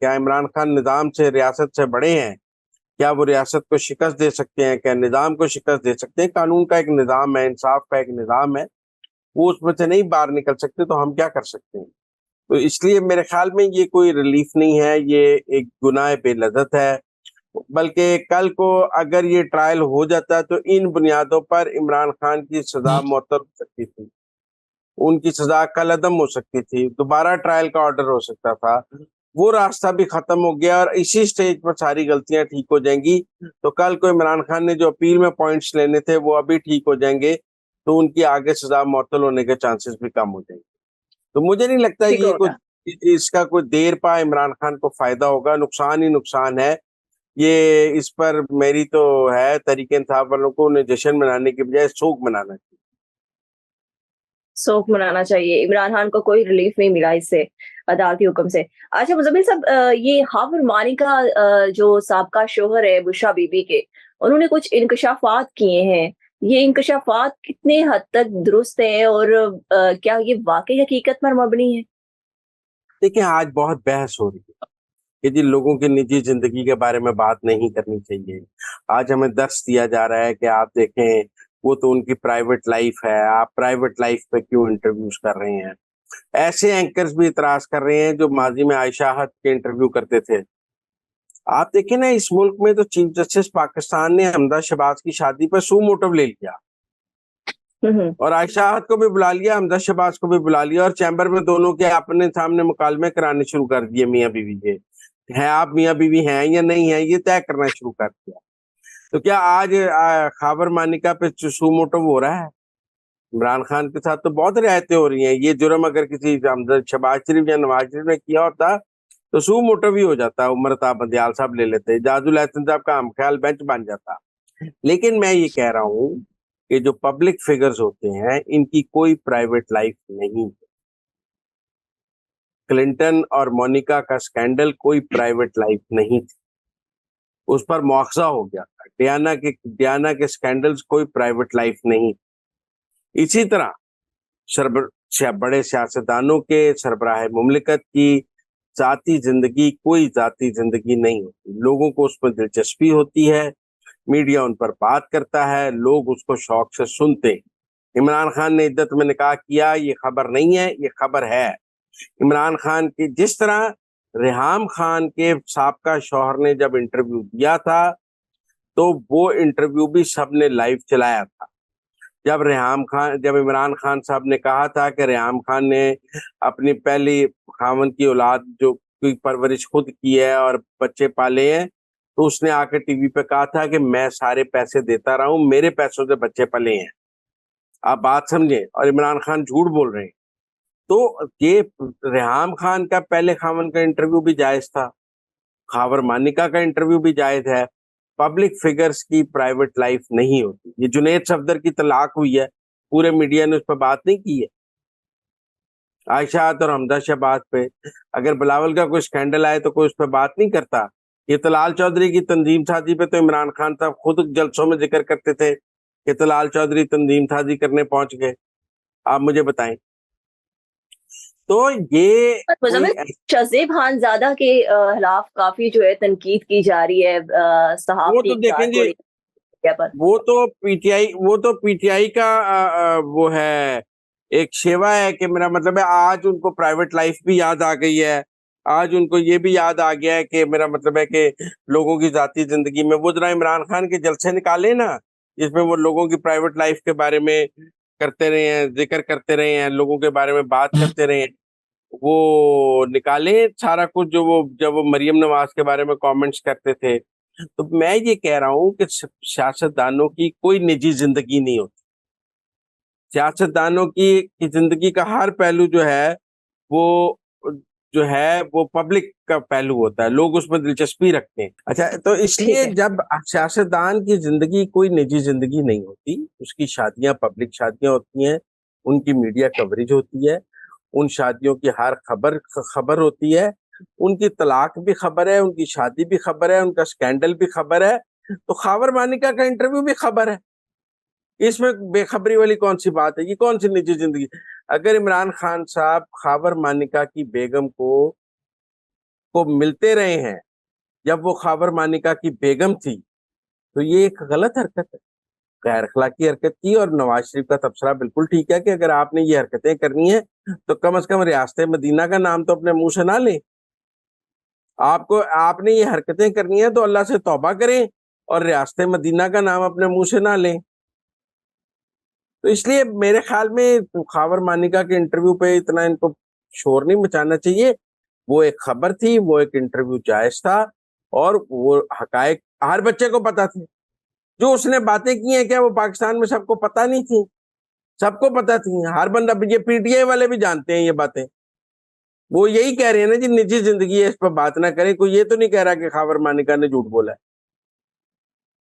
کیا عمران خان نظام سے، ریاست سے بڑے ہیں؟ کیا وہ ریاست کو شکست دے سکتے ہیں؟ کیا نظام کو شکست دے سکتے ہیں؟ قانون کا ایک نظام ہے، انصاف کا ایک نظام ہے، وہ اس میں سے نہیں باہر نکل سکتے، تو ہم کیا کر سکتے ہیں؟ تو اس لیے میرے خیال میں یہ کوئی ریلیف نہیں ہے، یہ ایک گناہ بے لذت ہے، بلکہ کل کو اگر یہ ٹرائل ہو جاتا تو ان بنیادوں پر عمران خان کی سزا معطل ہو سکتی تھی، ان کی سزا کل عدم ہو سکتی تھی، دوبارہ ٹرائل کا آرڈر ہو سکتا تھا، وہ راستہ بھی ختم ہو گیا، اور اسی سٹیج پر ساری غلطیاں ٹھیک ہو جائیں گی، تو کل کو عمران خان نے جو اپیل میں پوائنٹس لینے تھے وہ ابھی ٹھیک ہو جائیں گے، تو ان کی آگے سزا معطل ہونے کے چانسز بھی کم ہو جائیں گے۔ تو مجھے نہیں لگتا ٹھیک یہ ہوگا۔ اس کا کوئی دیر پا عمران خان کو فائدہ ہوگا، نقصان ہی نقصان ہے۔ یہ اس پر میری تو ہے تحریک انصاف والوں کو انہیں جشن منانے کی بجائے سوگ منانا چاہیے۔ سوگ منانا چاہیے، عمران خان کو کوئی ریلیف نہیں ملا اس سے، عدالتی حکم سے۔ اچھا مزمل صاحب، یہ خاور مانی کا جو سابقہ شوہر ہے بشرا بی بی کے، انہوں نے کچھ انکشافات کیے ہیں، یہ انکشافات کتنے حد تک درست ہیں اور کیا یہ واقعی حقیقت پر مبنی ہے؟ دیکھیں، آج بہت بحث ہو رہی ہے کہ جی لوگوں کی نجی زندگی کے بارے میں بات نہیں کرنی چاہیے، آج ہمیں درس دیا جا رہا ہے کہ آپ دیکھیں وہ تو ان کی پرائیویٹ لائف ہے، آپ پرائیویٹ لائف پہ کیوں انٹرویوز کر رہے ہیں؟ ایسے اینکرز بھی اعتراض کر رہے ہیں جو ماضی میں عائشہ حق کے انٹرویو کرتے تھے۔ آپ دیکھیں نا، اس ملک میں تو چیف جسٹس پاکستان نے حمزہ شہباز کی شادی پر سو موٹو لے لیا، اور عائشہ حق کو بھی بلا لیا، حمزہ شہباز کو بھی بلا لیا، اور چیمبر میں دونوں کے اپنے سامنے مکالمے کرانے شروع کر دیے، میاں بیوی کے ہیں، آپ میاں بیوی ہیں یا نہیں ہیں یہ طے کرنا شروع کر دیا۔ تو کیا آج خاور مانیکا پہ سو موٹو ہو رہا ہے؟ عمران خان کے ساتھ تو بہت رعایتیں ہو رہی ہیں، یہ جرم اگر کسی حمزہ شہباز شریف یا نواز شریف نے کیا ہوتا تو سو موٹو بھی ہو جاتا، عمر تا بندیال صاحب لے لیتے، اعجاز الحسن صاحب کا ہم خیال بینچ بن جاتا۔ لیکن میں یہ کہہ رہا ہوں کہ جو پبلک فگرز ہوتے ہیں ان کی کوئی پرائیویٹ لائف نہیں ہے۔ کلنٹن اور مونیکا کا سکینڈل کوئی پرائیویٹ لائف نہیں تھی، اس پر مواخذہ ہو گیا تھا۔ ڈیانا کے سکینڈلز کوئی پرائیویٹ لائف نہیں تھی۔ اسی طرح بڑے سیاستدانوں کے، سربراہ مملکت کی ذاتی زندگی کوئی ذاتی زندگی نہیں ہوتی، لوگوں کو اس میں دلچسپی ہوتی ہے، میڈیا ان پر بات کرتا ہے، لوگ اس کو شوق سے سنتے۔ عمران خان نے عدت میں نکاح کیا، یہ خبر نہیں ہے، یہ خبر ہے۔ عمران خان کی جس طرح ریحام خان کے سابقہ شوہر نے جب انٹرویو دیا تھا تو وہ انٹرویو بھی سب نے لائیو چلایا تھا۔ جب عمران خان صاحب نے کہا تھا کہ ریحام خان نے اپنی پہلی خاوند کی اولاد جو کی پرورش خود کی ہے اور بچے پالے ہیں، تو اس نے آ کے ٹی وی پہ کہا تھا کہ میں سارے پیسے دیتا رہا ہوں، میرے پیسوں سے بچے پلے ہیں۔ آپ بات سمجھیں، اور عمران خان جھوٹ بول رہے ہیں۔ تو یہ ریحام خان کا پہلے خاوند کا انٹرویو بھی جائز تھا، خاور مانیکا کا انٹرویو بھی جائز ہے۔ پبلک فگرز کی پرائیویٹ لائف نہیں ہوتی۔ یہ جنید صفدر کی طلاق ہوئی ہے، پورے میڈیا نے اس پہ بات نہیں کی ہے۔ عائشہ اور حمزہ شہباز پہ اگر بلاول کا کوئی سکینڈل آئے تو کوئی اس پہ بات نہیں کرتا۔ یہ طلال چودھری کی تنظیم سازی پہ تو عمران خان صاحب خود جلسوں میں ذکر کرتے تھے کہ طلال چودھری تنظیم سازی کرنے پہنچ گئے۔ آپ مجھے بتائیں، تو یہ مزمل شہزیب خانزادہ کے خلاف کافی جو ہے تنقید کی جا رہی ہے وہ صحافتی تو دیکھیں اقدار کو جی، پر۔ وہ تو پی ٹی آئی کا وہ ہے، ایک شیوا ہے کہ میرا مطلب ہے آج ان کو پرائیویٹ لائف بھی یاد آ گئی ہے، آج ان کو یہ بھی یاد آ گیا ہے کہ میرا مطلب ہے کہ لوگوں کی ذاتی زندگی میں وہ ذرا عمران خان کے جلسے نکالے نا، جس میں وہ لوگوں کی پرائیویٹ لائف کے بارے میں کرتے رہے ہیں، ذکر کرتے رہے ہیں، لوگوں کے بارے میں بات کرتے رہے ہیں، وہ نکالیں سارا کچھ جو وہ جب وہ مریم نواز کے بارے میں کامنٹس کرتے تھے۔ تو میں یہ کہہ رہا ہوں کہ سیاستدانوں کی کوئی نجی زندگی نہیں ہوتی۔ سیاستدانوں کی زندگی کا ہر پہلو وہ پبلک کا پہلو ہوتا ہے، لوگ اس میں دلچسپی رکھتے ہیں۔ اچھا، تو اس لیے جب سیاستدان کی زندگی کوئی نجی زندگی نہیں ہوتی، اس کی شادیاں پبلک شادیاں ہوتی ہیں، ان کی میڈیا کوریج ہوتی ہے، ان شادیوں کی ہر خبر ہوتی ہے، ان کی طلاق بھی خبر ہے، ان کی شادی بھی خبر ہے، ان کا سکینڈل بھی خبر ہے، تو خاور مانیکا کا انٹرویو بھی خبر ہے۔ اس میں بے خبری والی کون سی بات ہے؟ یہ کون سی نجی زندگی؟ اگر عمران خان صاحب خاور مانیکا کی بیگم کو کو ملتے رہے ہیں جب وہ خاور مانیکا کی بیگم تھی، تو یہ ایک غلط حرکت ہے، غیر اخلاقی حرکت کی. اور نواز شریف کا تبصرہ بالکل ٹھیک ہے کہ اگر آپ نے یہ حرکتیں کرنی ہیں تو کم از کم ریاست مدینہ کا نام تو اپنے منہ سے نہ لیں. آپ نے یہ حرکتیں کرنی ہیں تو اللہ سے توبہ کریں اور ریاست مدینہ کا نام اپنے منہ سے نہ لیں. تو اس لیے میرے خیال میں خاور مانیکا کے انٹرویو پہ اتنا ان کو شور نہیں مچانا چاہیے. وہ ایک خبر تھی، وہ ایک انٹرویو جائز تھا، اور وہ حقائق ہر بچے کو پتا تھے. جو اس نے باتیں کی ہیں کیا وہ پاکستان میں سب کو پتا نہیں تھی؟ سب کو پتا تھی. ہر بندہ، یہ پی ٹی آئی والے بھی جانتے ہیں یہ باتیں. وہ یہی کہہ رہے ہیں نا جی نجی زندگی ہے اس پہ بات نہ کریں. کوئی یہ تو نہیں کہہ رہا کہ خاور مانیکا نے جھوٹ بولا ہے.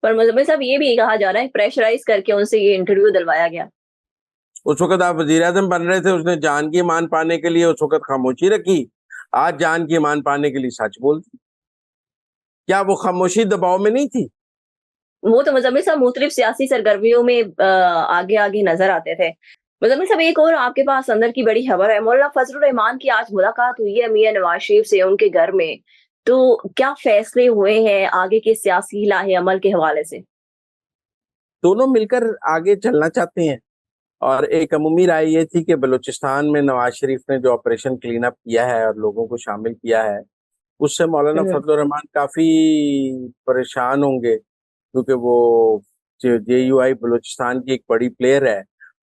پر مزمل صاحب یہ بھی کہا جا رہا ہے پریشرائز کر کے ان سے یہ انٹرویو دلوایا گیا. اس وقت آپ وزیر اعظم بن رہے تھے، اس نے جان کی مان پانے کے لیے اس وقت خاموشی رکھی، آج جان کی مان پانے کے لیے سچ بولتی. کیا وہ خاموشی دباؤ میں نہیں تھی؟ وہ تو مزمل صاحب مختلف سیاسی سرگرمیوں میں آگے آگے نظر آتے تھے. مزمل صاحب ایک اور آپ کے پاس اندر کی بڑی خبر ہے، مولانا فضل الرحمان کی آج ملاقات ہوئی ہے میاں نواز شریف سے ان کے گھر میں. تو کیا فیصلے ہوئے ہیں آگے کے سیاسی لاہ عمل کے حوالے سے؟ دونوں مل کر آگے چلنا چاہتے ہیں، اور ایک عمومی رائے یہ تھی کہ بلوچستان میں نواز شریف نے جو آپریشن کلین اپ کیا ہے اور لوگوں کو شامل کیا ہے، اس سے مولانا فضل الرحمان کافی پریشان ہوں گے، کیونکہ وہ جے یو آئی بلوچستان کی ایک بڑی پلیئر ہے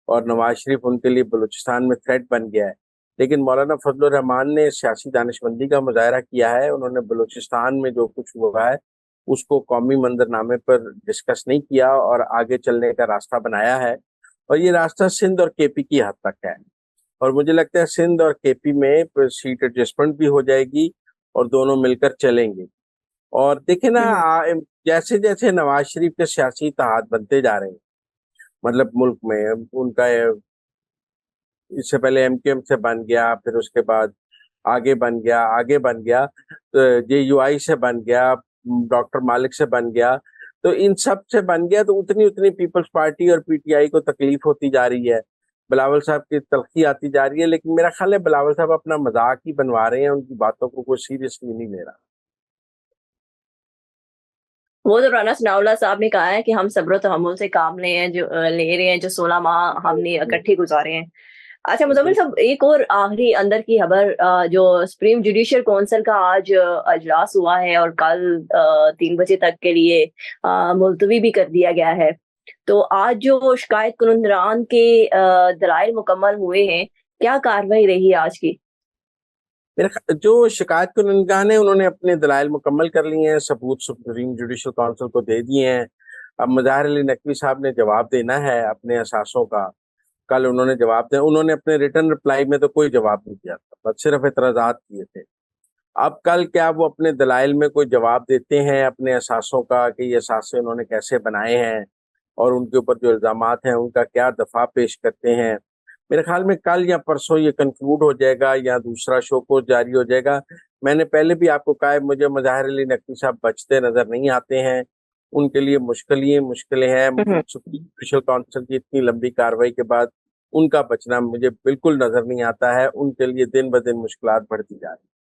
اور نواز شریف ان کے لیے بلوچستان میں تھریٹ بن گیا ہے. لیکن مولانا فضل الرحمان نے سیاسی دانشمندی کا مظاہرہ کیا ہے. انہوں نے بلوچستان میں جو کچھ ہوا ہے اس کو قومی منظرنامے پر ڈسکس نہیں کیا اور آگے چلنے کا راستہ بنایا ہے، اور یہ راستہ سندھ اور کے پی کی حد تک ہے. اور مجھے لگتا ہے سندھ اور کے پی میں سیٹ ایڈجسٹمنٹ بھی ہو جائے گی اور دونوں مل کر چلیں گے. اور دیکھیں نا، جیسے جیسے نواز شریف کے سیاسی اتحاد بنتے جا رہے ہیں، مطلب ملک میں ان کا اس سے پہلے ایم کیو ایم سے بن گیا، پھر اس کے بعد آگے بن گیا جے یو آئی سے بن گیا، ڈاکٹر مالک سے بن گیا، تو ان سب سے بن گیا، تو اتنی پیپلز پارٹی اور پی ٹی آئی کو تکلیف ہوتی جا رہی ہے، بلاول صاحب کی تلخی آتی جا رہی ہے. لیکن میرا خیال ہے بلاول صاحب اپنا مذاق ہی بنوا رہے ہیں، ان کی باتوں کو کوئی سیریسلی نہیں لے رہا. وہ تو رانا ثناء اللہ صاحب نے کہا ہے کہ ہم صبر و تحمل سے کام لے رہے ہیں جو 16 ماہ ہم نے اکٹھے گزارے ہیں. اچھا مزمل صاحب ایک اور آخری اندر کی خبر، جو سپریم جوڈیشل کونسل کا آج اجلاس ہوا ہے اور کل 3 بجے تک کے لیے ملتوی بھی کر دیا گیا ہے. تو آج جو شکایت کنندگان کے دلائل مکمل ہوئے ہیں، کیا کاروائی رہی آج کی؟ جو شکایت کنندگان ہیں انہوں نے اپنے دلائل مکمل کر لیے ہیں، ثبوت سپریم جوڈیشل کونسل کو دے دیے ہیں. اب مظاہر علی نقوی صاحب نے جواب دینا ہے اپنے اثاثوں کا. کل انہوں نے جواب دیا، انہوں نے اپنے ریٹن رپلائی میں تو کوئی جواب نہیں دیا تھا، بس صرف اعتراضات کیے تھے. اب کل کیا وہ اپنے دلائل میں کوئی جواب دیتے ہیں اپنے اثاثوں کا کہ یہ اثاثے انہوں نے کیسے بنائے ہیں اور ان کے اوپر جو الزامات ہیں ان کا کیا دفاع پیش کرتے ہیں. میرے خیال میں کل یا پرسوں یہ کنکلوڈ ہو جائے گا یا دوسرا شو کو جاری ہو جائے گا. میں نے پہلے بھی آپ کو کہا ہے مجھے مظاہر علی نقوی صاحب بچتے نظر نہیں آتے ہیں. ان کے لیے مشکلیں ہیں. سپریم جوڈیشل کونسل کی اتنی لمبی کاروائی کے بعد ان کا بچنا مجھے بالکل نظر نہیں آتا ہے. ان کے لیے دن بدن مشکلات بڑھتی جا رہی ہیں.